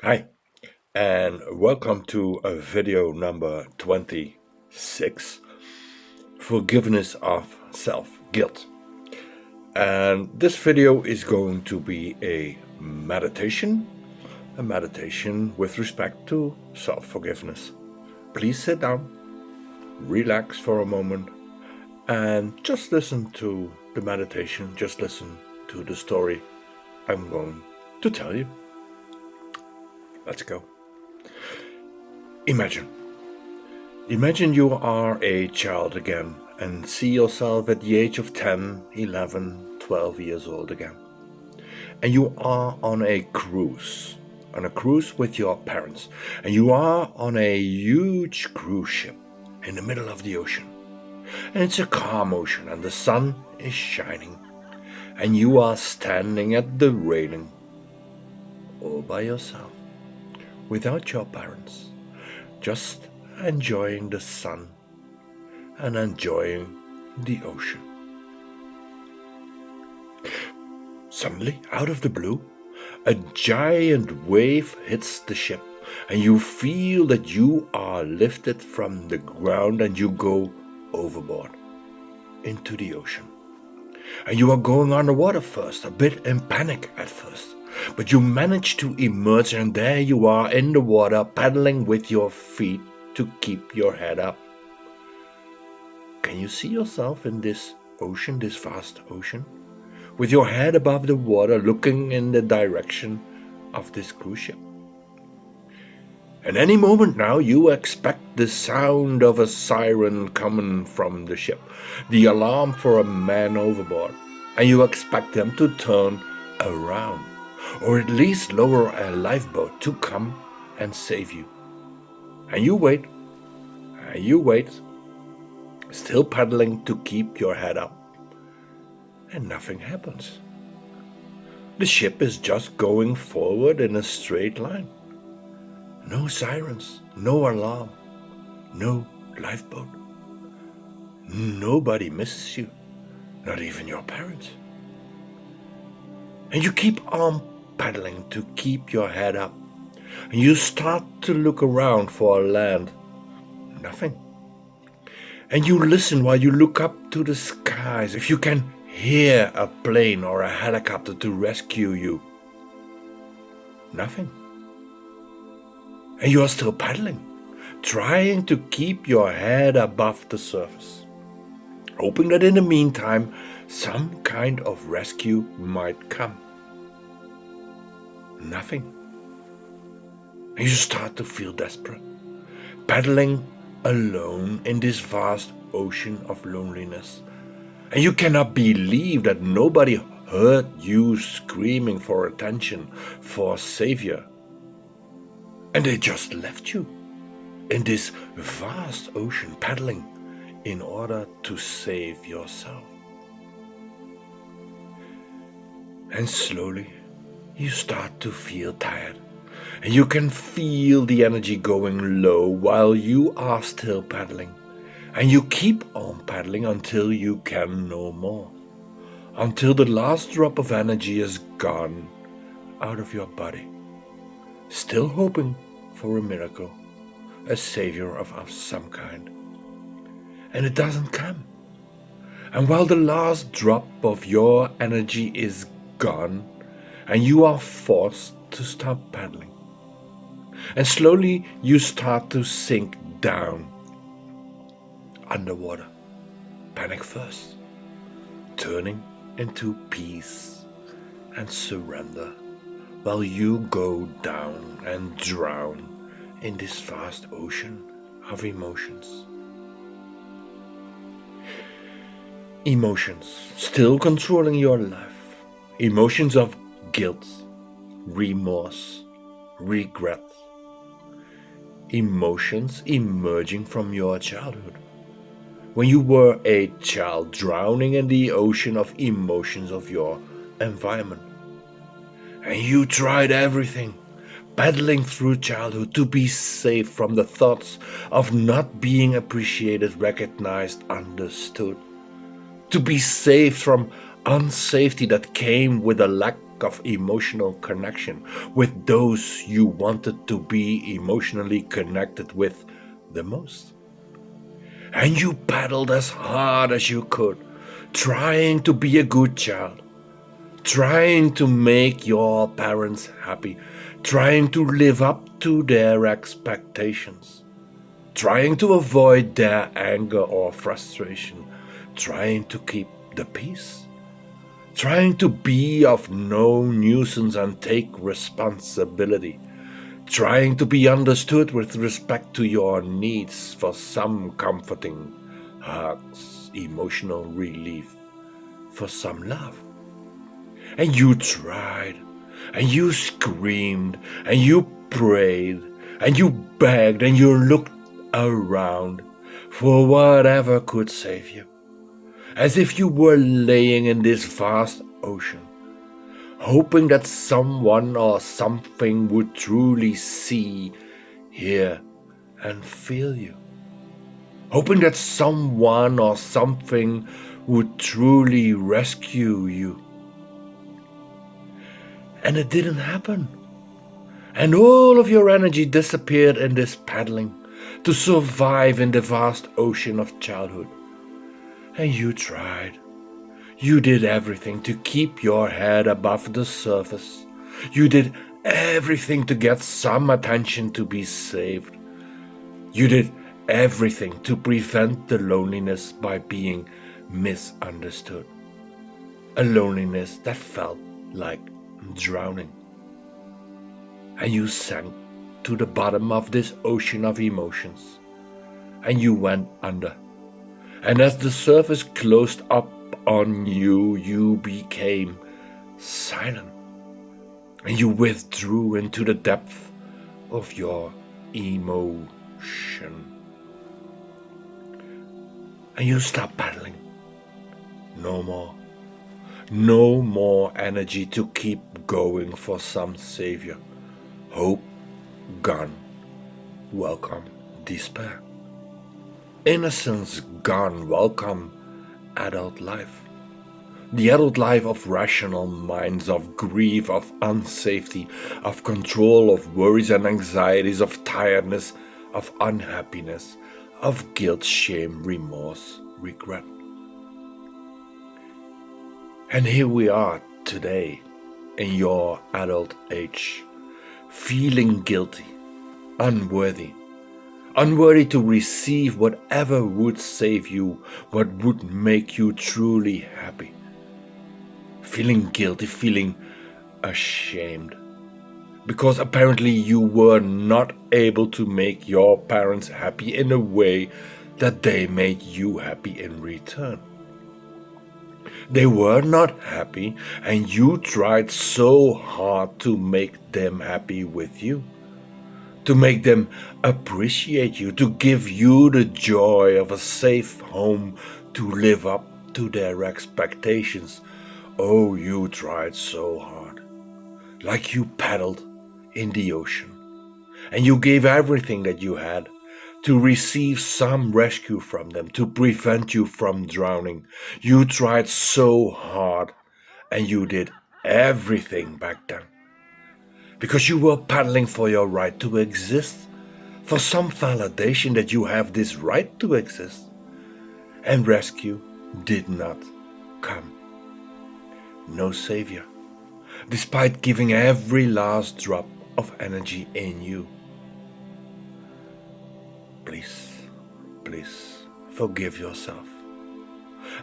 Hi, and welcome to video number 26, Forgiveness of Self-Guilt. And this video is going to be a meditation with respect to self-forgiveness. Please sit down, relax for a moment, and just listen to the meditation, just listen to the story I'm going to tell you. Let's go. Imagine you are a child again and see yourself at the age of 10, 11, 12 years old again. And you are on a cruise with your parents. And you are on a huge cruise ship in the middle of the ocean. And it's a calm ocean and the sun is shining. And you are standing at the railing all by yourself, without your parents, just enjoying the sun and enjoying the ocean. Suddenly, out of the blue, a giant wave hits the ship, and you feel that you are lifted from the ground and you go overboard into the ocean. And you are going underwater first, a bit in panic at first. But you manage to emerge, and there you are in the water, paddling with your feet to keep your head up. Can you see yourself in this ocean, this vast ocean, with your head above the water, looking in the direction of this cruise ship? And any moment now you expect the sound of a siren coming from the ship, the alarm for a man overboard, and you expect them to turn around, or at least lower a lifeboat to come and save you. And you wait, still paddling to keep your head up, and nothing happens. The ship is just going forward in a straight line. No sirens, no alarm, no lifeboat. Nobody misses you, not even your parents. And you keep on paddling to keep your head up. And you start to look around for land. Nothing. And you listen while you look up to the skies, if you can hear a plane or a helicopter to rescue you. Nothing. And you are still paddling, trying to keep your head above the surface, hoping that in the meantime some kind of rescue might come. Nothing. And you start to feel desperate, paddling alone in this vast ocean of loneliness. And you cannot believe that nobody heard you screaming for attention, for a savior. And they just left you in this vast ocean paddling in order to save yourself. And slowly you start to feel tired, and you can feel the energy going low while you are still paddling. And you keep on paddling until you can no more, until the last drop of energy is gone out of your body, still hoping for a miracle, a savior of some kind. And it doesn't come. And while the last drop of your energy is gone, and you are forced to stop paddling, and slowly you start to sink down underwater, panic first, turning into peace and surrender, while you go down and drown in this vast ocean of emotions. Emotions still controlling your life, emotions of guilt, remorse, regret, emotions emerging from your childhood, when you were a child drowning in the ocean of emotions of your environment. And you tried everything, paddling through childhood to be safe from the thoughts of not being appreciated, recognized, understood, to be saved from unsafety that came with a lack of emotional connection with those you wanted to be emotionally connected with the most. And you paddled as hard as you could, trying to be a good child, trying to make your parents happy, trying to live up to their expectations, trying to avoid their anger or frustration, trying to keep the peace, trying to be of no nuisance and take responsibility, trying to be understood with respect to your needs for some comforting hugs, emotional relief, for some love. And you tried, and you screamed, and you prayed, and you begged, and you looked around for whatever could save you, as if you were laying in this vast ocean, hoping that someone or something would truly see, hear, and feel you. Hoping that someone or something would truly rescue you. And it didn't happen. And all of your energy disappeared in this paddling to survive in the vast ocean of childhood. And you tried. You did everything to keep your head above the surface. You did everything to get some attention to be saved. You did everything to prevent the loneliness by being misunderstood. A loneliness that felt like drowning. And you sank to the bottom of this ocean of emotions. And you went under. And as the surface closed up on you, you became silent. And you withdrew into the depth of your emotion. And you stopped paddling. No more. No more energy to keep going for some savior. Hope gone. Welcome despair. Innocence gone. Welcome adult life. The adult life of rational minds, of grief, of unsafety, of control, of worries and anxieties, of tiredness, of unhappiness, of guilt, shame, remorse, regret. And here we are today in your adult age, feeling guilty, unworthy to receive whatever would save you, what would make you truly happy. Feeling guilty, feeling ashamed, because apparently you were not able to make your parents happy in a way that they made you happy in return. They were not happy, and you tried so hard to make them happy with you, to make them appreciate you, to give you the joy of a safe home, to live up to their expectations. Oh, you tried so hard, like you paddled in the ocean, and you gave everything that you had to receive some rescue from them, to prevent you from drowning. You tried so hard, and you did everything back then, because you were paddling for your right to exist, for some validation that you have this right to exist. And rescue did not come. No savior, despite giving every last drop of energy in you. Please forgive yourself.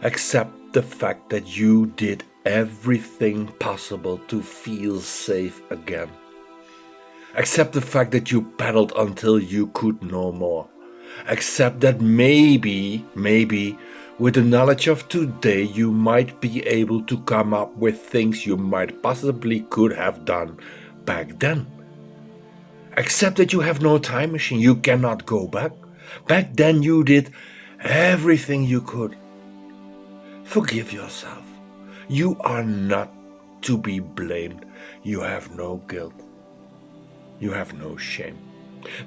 Accept the fact that you did everything possible to feel safe again. Accept the fact that you paddled until you could no more. Accept that maybe, with the knowledge of today, you might be able to come up with things you might possibly could have done back then. Accept that you have no time machine, you cannot go back. Back then you did everything you could. Forgive yourself. You are not to be blamed. You have no guilt. You have no shame.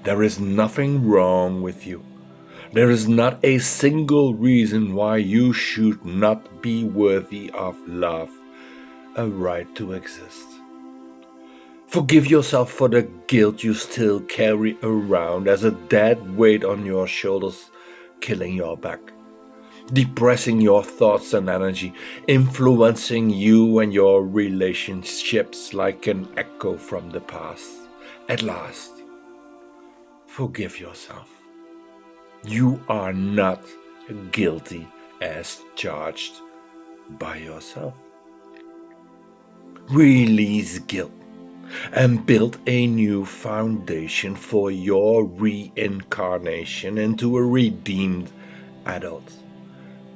There is nothing wrong with you. There is not a single reason why you should not be worthy of love, a right to exist. Forgive yourself for the guilt you still carry around as a dead weight on your shoulders, killing your back, depressing your thoughts and energy, influencing you and your relationships like an echo from the past. At last, forgive yourself. You are not guilty as charged by yourself. Release guilt and build a new foundation for your reincarnation into a redeemed adult,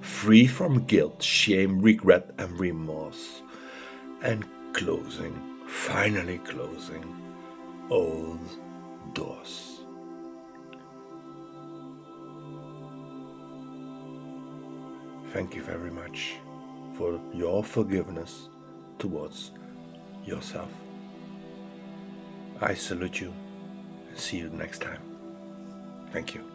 free from guilt, shame, regret, and remorse, and finally closing all doors. Thank you very much for your forgiveness towards yourself. I salute you and see you next time. Thank you.